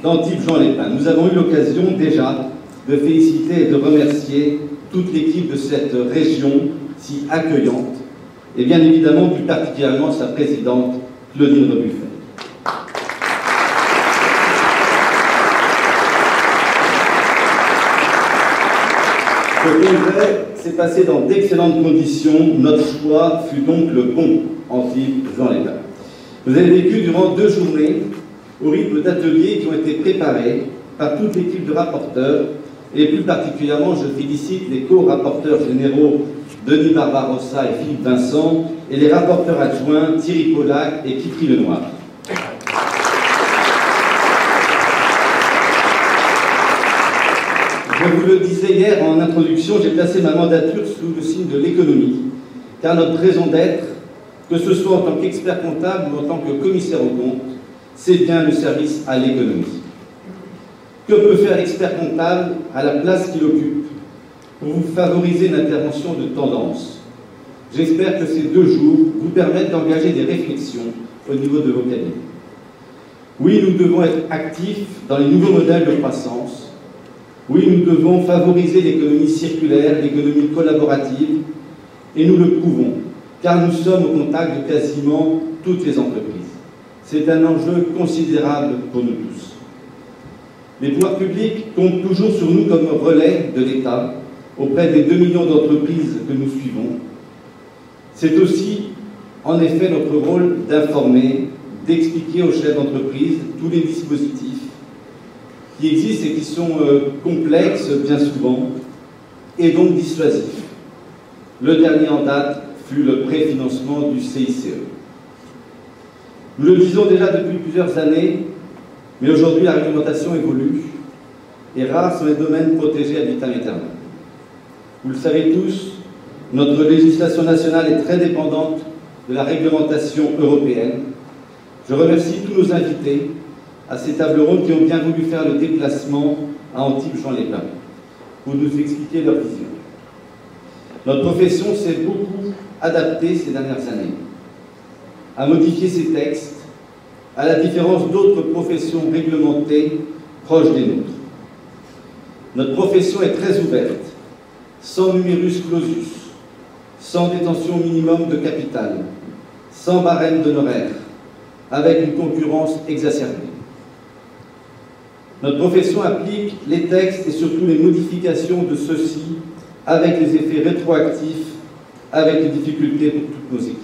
d'Antibes Jean Lépin. Nous avons eu l'occasion déjà de féliciter et de remercier toute l'équipe de cette région si accueillante, et bien évidemment plus particulièrement sa présidente, Claudine Rebuffet. Ce congrès s'est passé dans d'excellentes conditions. Notre choix fut donc le bon, Antibes Jean Lépin. Vous avez vécu durant 2 journées au rythme d'ateliers qui ont été préparés par toute l'équipe de rapporteurs, et plus particulièrement, je félicite les co-rapporteurs généraux Denis Barbarossa et Philippe Vincent, et les rapporteurs adjoints Thierry Pollack et Kiki Lenoir. Je vous le disais hier en introduction, j'ai placé ma mandature sous le signe de l'économie, car notre raison d'être, que ce soit en tant qu'expert comptable ou en tant que commissaire aux comptes, c'est bien le service à l'économie. Que peut faire l'expert comptable à la place qu'il occupe pour vous favoriser une intervention de tendance? J'espère que ces 2 jours vous permettent d'engager des réflexions au niveau de vos cabinets. Oui, nous devons être actifs dans les nouveaux modèles de croissance. Oui, nous devons favoriser l'économie circulaire, l'économie collaborative, et nous le prouvons, car nous sommes au contact de quasiment toutes les entreprises. C'est un enjeu considérable pour nous tous. Les pouvoirs publics comptent toujours sur nous comme relais de l'État auprès des 2 millions d'entreprises que nous suivons. C'est aussi, en effet, notre rôle d'informer, d'expliquer aux chefs d'entreprise tous les dispositifs qui existent et qui sont complexes bien souvent, et donc dissuasifs. Le dernier en date fut le préfinancement du CICE. Nous le disons déjà depuis plusieurs années, mais aujourd'hui la réglementation évolue, et rares sont les domaines protégés à vitam aeternam. Vous le savez tous, notre législation nationale est très dépendante de la réglementation européenne. Je remercie tous nos invités à ces tables rondes qui ont bien voulu faire le déplacement à Antibes Jean Lépin pour nous expliquer leur vision. Notre profession s'est beaucoup adaptée ces dernières années, à modifier ses textes, à la différence d'autres professions réglementées proches des nôtres. Notre profession est très ouverte, sans numerus clausus, sans détention minimum de capital, sans barème d'honoraires, avec une concurrence exacerbée. Notre profession applique les textes et surtout les modifications de ceux-ci avec les effets rétroactifs, avec les difficultés pour toutes nos équipes.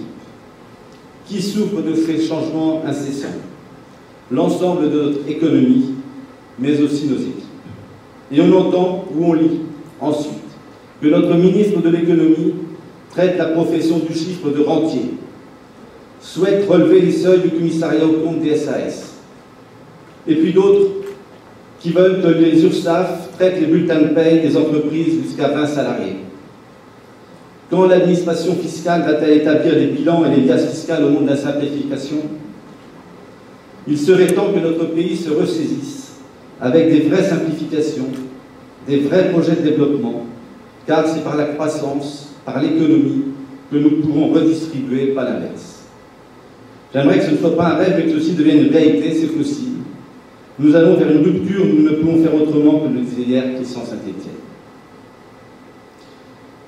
Qui souffre de ces changements incessants? L'ensemble de notre économie, mais aussi nos équipes. Et on entend ou on lit ensuite que notre ministre de l'économie traite la profession du chiffre de rentier, souhaite relever les seuils du commissariat aux comptes des SAS, et puis d'autres qui veulent que les URSSAF traitent les bulletins de paie des entreprises jusqu'à 20 salariés. Quand l'administration fiscale va-t-elle établir les bilans et les liasses fiscales au nom de la simplification? Il serait temps que notre pays se ressaisisse avec des vraies simplifications, des vrais projets de développement, car c'est par la croissance, par l'économie, que nous pourrons redistribuer, pas l'inverse. J'aimerais que ce ne soit pas un rêve, mais que ceci devienne une réalité, c'est possible. Nous allons vers une rupture, nous ne pouvons faire autrement que le disait hier Christian Saint-Étienne.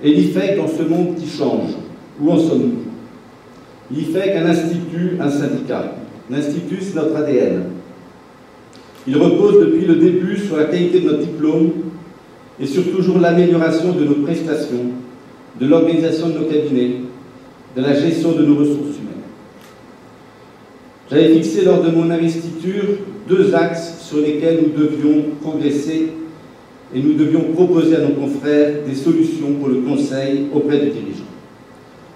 Et l'IFEC, dans ce monde qui change, où en sommes-nous? L'IFEC, un institut, un syndicat. L'Institut, c'est notre ADN. Il repose depuis le début sur la qualité de notre diplôme et sur toujours l'amélioration de nos prestations, de l'organisation de nos cabinets, de la gestion de nos ressources humaines. J'avais fixé lors de mon investiture 2 axes sur lesquels nous devions progresser et nous devions proposer à nos confrères des solutions pour le conseil auprès du dirigeant.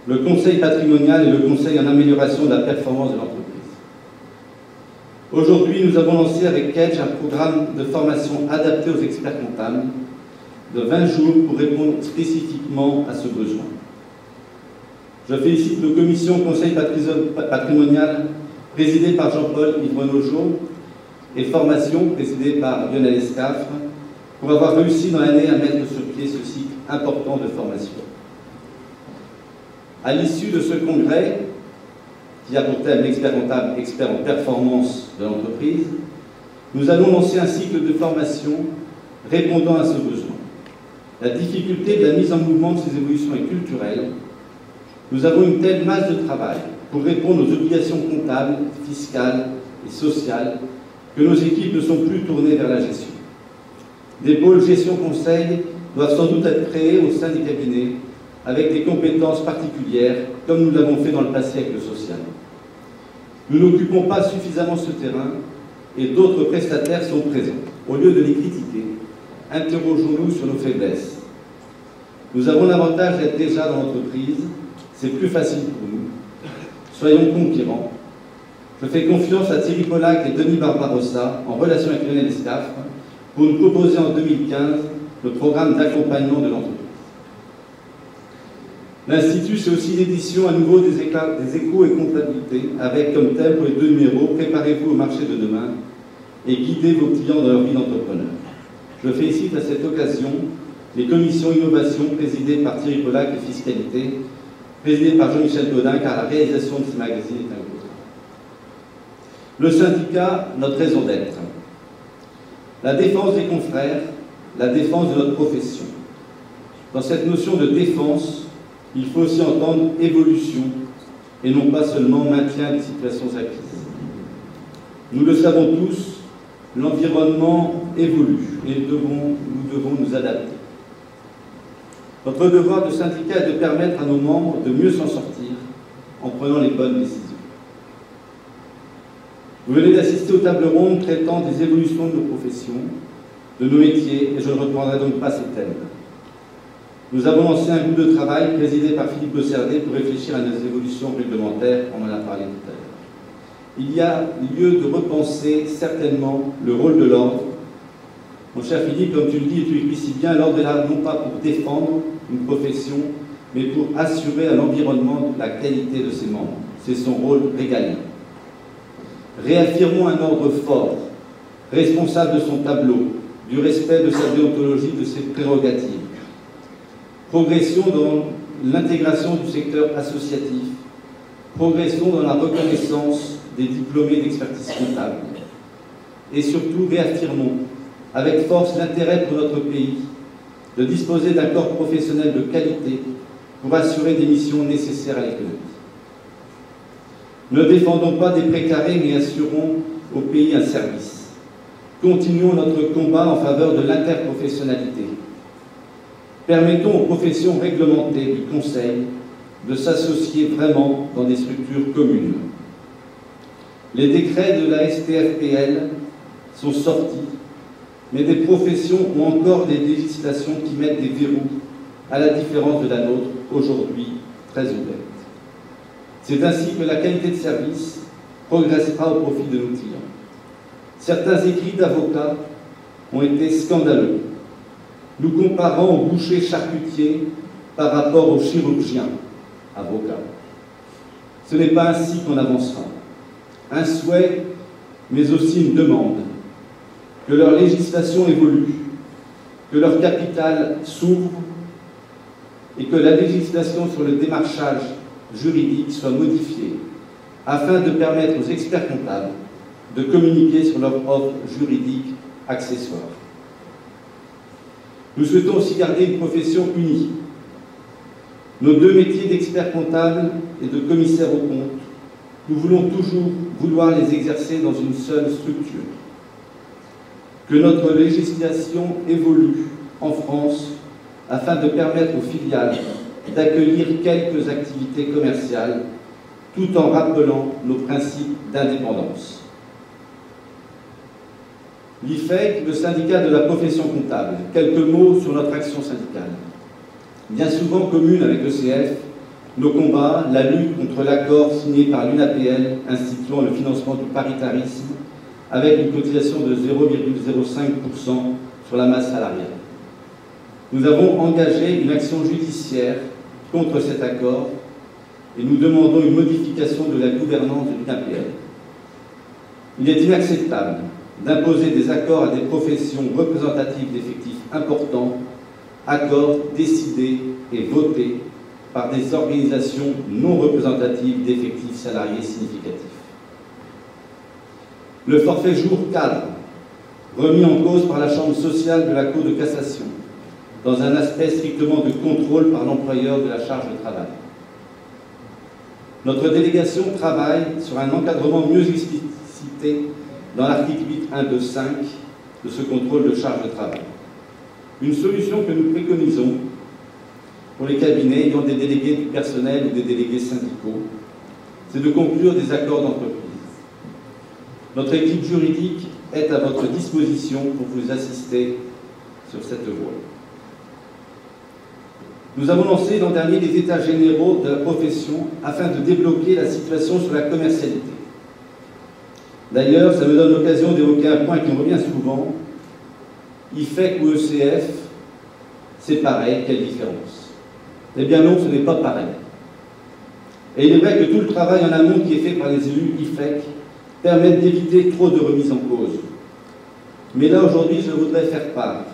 Le conseil patrimonial et le conseil en amélioration de la performance de l'entreprise. Aujourd'hui, nous avons lancé avec Kedge un programme de formation adapté aux experts comptables de 20 jours pour répondre spécifiquement à ce besoin. Je félicite nos commissions conseil patrimonial présidées par Jean-Paul Yvonneau et formation présidée par Lionel Escafre pour avoir réussi dans l'année à mettre sur pied ce cycle important de formation. À l'issue de ce congrès, qui a pour thème l'expert comptable, expert en performance de l'entreprise, Nous allons lancer un cycle de formation répondant à ce besoin. La difficulté de la mise en mouvement de ces évolutions est culturelle. Nous avons une telle masse de travail pour répondre aux obligations comptables, fiscales et sociales que nos équipes ne sont plus tournées vers la gestion. Des pôles gestion-conseil doivent sans doute être créés au sein des cabinets avec des compétences particulières, comme nous l'avons fait dans le passé avec le social. Nous n'occupons pas suffisamment ce terrain et d'autres prestataires sont présents. Au lieu de les critiquer, interrogeons-nous sur nos faiblesses. Nous avons l'avantage d'être déjà dans l'entreprise, c'est plus facile pour nous. Soyons conquérants. Je fais confiance à Thierry Pollack et Denis Barbarossa, en relation avec Lionel Escafre, pour nous proposer en 2015 le programme d'accompagnement de l'entreprise. L'Institut, c'est aussi l'édition à nouveau des échos et comptabilité, avec comme thème pour les 2 numéros « Préparez-vous au marché de demain » et guidez vos clients dans leur vie d'entrepreneur. Je félicite à cette occasion les commissions innovation présidées par Thierry Pollack et fiscalité, présidées par Jean-Michel Gaudin, car la réalisation de ces magazines est un gros travail. Le syndicat, notre raison d'être. La défense des confrères, la défense de notre profession. Dans cette notion de défense, il faut aussi entendre évolution et non pas seulement maintien des situations acquises. Nous le savons tous, l'environnement évolue et nous devons nous adapter. Notre devoir de syndicat est de permettre à nos membres de mieux s'en sortir en prenant les bonnes décisions. Vous venez d'assister aux tables rondes traitant des évolutions de nos professions, de nos métiers, et je ne reprendrai donc pas ces thèmes. Nous avons lancé un groupe de travail présidé par Philippe Bosserdé pour réfléchir à nos évolutions réglementaires, on en a parlé tout à l'heure. Il y a lieu de repenser certainement le rôle de l'ordre. Mon cher Philippe, comme tu le dis et tu écris si bien, l'ordre est là non pas pour défendre une profession, mais pour assurer à l'environnement la qualité de ses membres. C'est son rôle régalien. Réaffirmons un ordre fort, responsable de son tableau, du respect de sa déontologie, de ses prérogatives. Progression dans l'intégration du secteur associatif, progression dans la reconnaissance des diplômés d'expertise comptable. Et surtout, réaffirmons avec force l'intérêt pour notre pays de disposer d'un corps professionnel de qualité pour assurer des missions nécessaires à l'économie. Ne défendons pas des précarés, mais assurons au pays un service. Continuons notre combat en faveur de l'interprofessionnalité. Permettons aux professions réglementées du Conseil de s'associer vraiment dans des structures communes. Les décrets de la SPFPL sont sortis, mais des professions ont encore des législations qui mettent des verrous, à la différence de la nôtre, aujourd'hui très ouverte. C'est ainsi que la qualité de service progressera au profit de nos clients. Certains écrits d'avocats ont été scandaleux, nous comparant aux bouchers charcutiers par rapport aux chirurgiens avocats. Ce n'est pas ainsi qu'on avancera. Un souhait, mais aussi une demande, que leur législation évolue, que leur capital s'ouvre et que la législation sur le démarchage juridique soit modifiée afin de permettre aux experts comptables de communiquer sur leur offre juridique accessoire. Nous souhaitons aussi garder une profession unie. Nos deux métiers d'expert comptable et de commissaire aux comptes, nous voulons toujours vouloir les exercer dans une seule structure. Que notre législation évolue en France afin de permettre aux filiales d'accueillir quelques activités commerciales tout en rappelant nos principes d'indépendance. L'IFEC, le syndicat de la profession comptable, quelques mots sur notre action syndicale. Bien souvent commune avec l'ECF, nos combats, la lutte contre l'accord signé par l'UNAPL instituant le financement du paritarisme avec une cotisation de 0,05% sur la masse salariale. Nous avons engagé une action judiciaire contre cet accord et nous demandons une modification de la gouvernance de l'UNAPL. Il est inacceptable d'imposer des accords à des professions représentatives d'effectifs importants, accords décidés et votés par des organisations non représentatives d'effectifs salariés significatifs. Le forfait jour cadre remis en cause par la Chambre sociale de la Cour de cassation, dans un aspect strictement de contrôle par l'employeur de la charge de travail. Notre délégation travaille sur un encadrement mieux explicité dans l'article 8.1.2.5 de ce contrôle de charge de travail. Une solution que nous préconisons pour les cabinets ayant des délégués du personnel ou des délégués syndicaux, c'est de conclure des accords d'entreprise. Notre équipe juridique est à votre disposition pour vous assister sur cette voie. Nous avons lancé l'an dernier les états généraux de la profession afin de débloquer la situation sur la commercialité. D'ailleurs, ça me donne l'occasion d'évoquer un point qui me revient souvent. IFEC ou ECF, c'est pareil, quelle différence? Eh bien non, ce n'est pas pareil. Et il est vrai que tout le travail en amont qui est fait par les élus IFEC permet d'éviter trop de remises en cause. Mais là, aujourd'hui, je voudrais faire part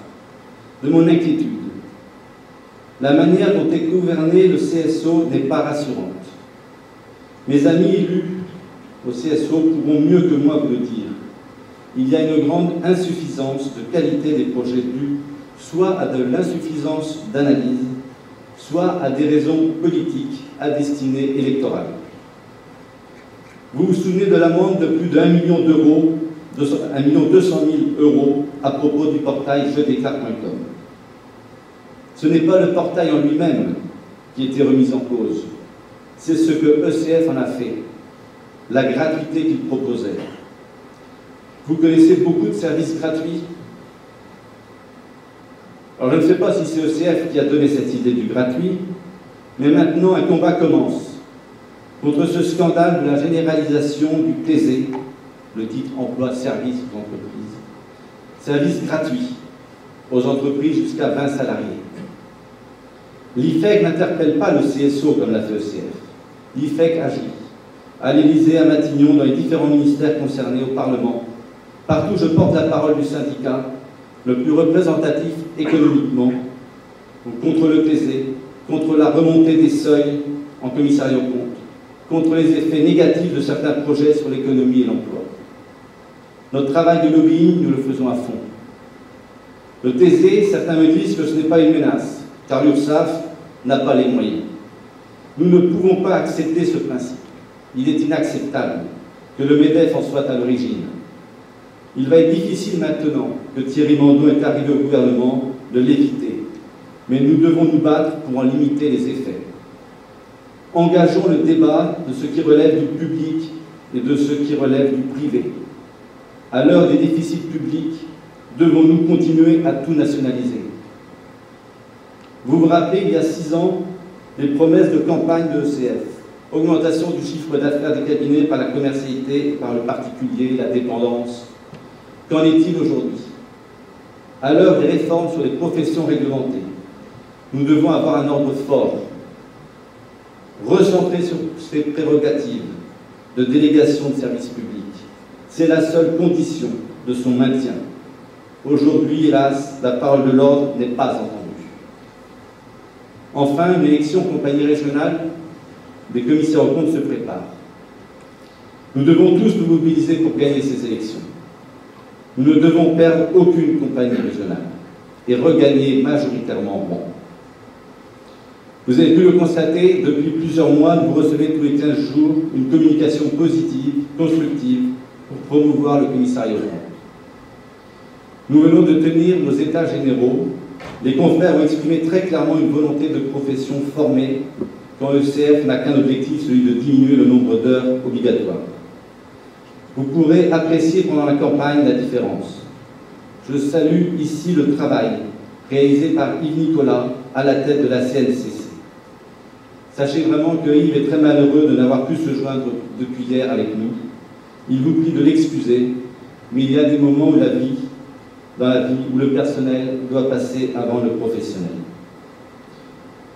de mon inquiétude. La manière dont est gouverné le CSO n'est pas rassurante. Mes amis élus au CSO pourront mieux que moi vous le dire. Il y a une grande insuffisance de qualité des projets dus, soit à de l'insuffisance d'analyse, soit à des raisons politiques à destinée électorale. Vous vous souvenez de l'amende de plus d'1 million d'euros, 1 200 000 € à propos du portail jedéclare.com. Ce n'est pas le portail en lui-même qui était remis en cause, c'est ce que ECF en a fait, la gratuité qu'il proposait. Vous connaissez beaucoup de services gratuits. Alors je ne sais pas si c'est ECF qui a donné cette idée du gratuit, mais maintenant un combat commence contre ce scandale de la généralisation du TZ, le titre emploi-service aux entreprises, service gratuit aux entreprises jusqu'à 20 salariés. L'IFEC n'interpelle pas le CSO comme l'a fait ECF. L'IFEC agit à l'Élysée, à Matignon, dans les différents ministères concernés au Parlement. Partout, je porte la parole du syndicat, le plus représentatif économiquement, contre le TZ, contre la remontée des seuils en commissariat aux comptes, contre les effets négatifs de certains projets sur l'économie et l'emploi. Notre travail de lobbying, nous le faisons à fond. Le TZ, certains me disent que ce n'est pas une menace, car l'URSSAF n'a pas les moyens. Nous ne pouvons pas accepter ce principe. Il est inacceptable que le MEDEF en soit à l'origine. Il va être difficile maintenant que Thierry Mandon est arrivé au gouvernement de l'éviter, mais nous devons nous battre pour en limiter les effets. Engageons le débat de ce qui relève du public et de ce qui relève du privé. À l'heure des déficits publics, devons-nous continuer à tout nationaliser? Vous vous rappelez, il y a 6 ans, les promesses de campagne de ECF. Augmentation du chiffre d'affaires des cabinets par la commercialité, par le particulier, la dépendance. Qu'en est-il aujourd'hui? À l'heure des réformes sur les professions réglementées, nous devons avoir un ordre fort, recentrer sur ses prérogatives de délégation de services publics. C'est la seule condition de son maintien. Aujourd'hui, hélas, la parole de l'ordre n'est pas entendue. Enfin, une élection compagnie régionale des commissaires aux comptes se prépare. Nous devons tous nous mobiliser pour gagner ces élections. Nous ne devons perdre aucune compagnie régionale et regagner majoritairement Rouen. Vous avez pu le constater, depuis plusieurs mois, vous recevez tous les 15 jours une communication positive, constructive, pour promouvoir le commissariat aux comptes. Nous venons de tenir nos états généraux. Les confrères ont exprimé très clairement une volonté de profession formée quand ECF n'a qu'un objectif, celui de diminuer le nombre d'heures obligatoires. Vous pourrez apprécier pendant la campagne la différence. Je salue ici le travail réalisé par Yves Nicolas à la tête de la CNCC. Sachez vraiment que Yves est très malheureux de n'avoir pu se joindre depuis hier avec nous. Il vous prie de l'excuser, mais il y a des moments où dans la vie, où le personnel doit passer avant le professionnel.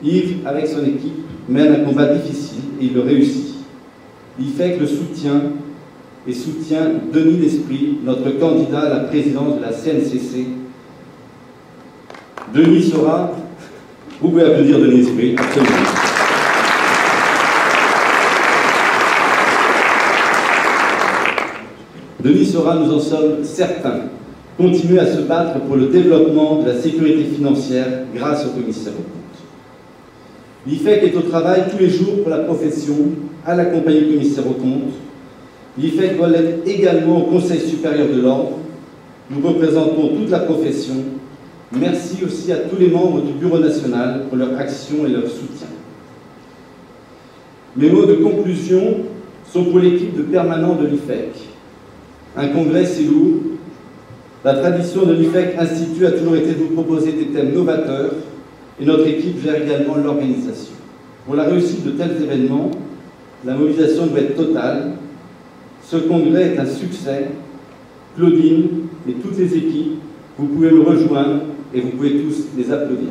Yves, avec son équipe, mène un combat difficile et il le réussit. Il fait que le soutien Denis Desprit, notre candidat à la présidence de la CNCC. Denis sera, vous pouvez applaudir Denis Desprit, absolument. Denis sera, nous en sommes certains, continuer à se battre pour le développement de la sécurité financière grâce au commissaire aux comptes. L'IFEC est au travail tous les jours pour la profession, à la compagnie commissaire aux comptes. L'IFEC doit l'être également au Conseil supérieur de l'ordre. Nous représentons toute la profession. Merci aussi à tous les membres du Bureau national pour leur action et leur soutien. Mes mots de conclusion sont pour l'équipe de permanents de l'IFEC. Un congrès, c'est lourd. La tradition de l'IFEC Institut a toujours été de vous proposer des thèmes novateurs et notre équipe gère également l'organisation. Pour la réussite de tels événements, la mobilisation doit être totale. Ce congrès est un succès. Claudine et toutes les équipes, vous pouvez me rejoindre et vous pouvez tous les applaudir.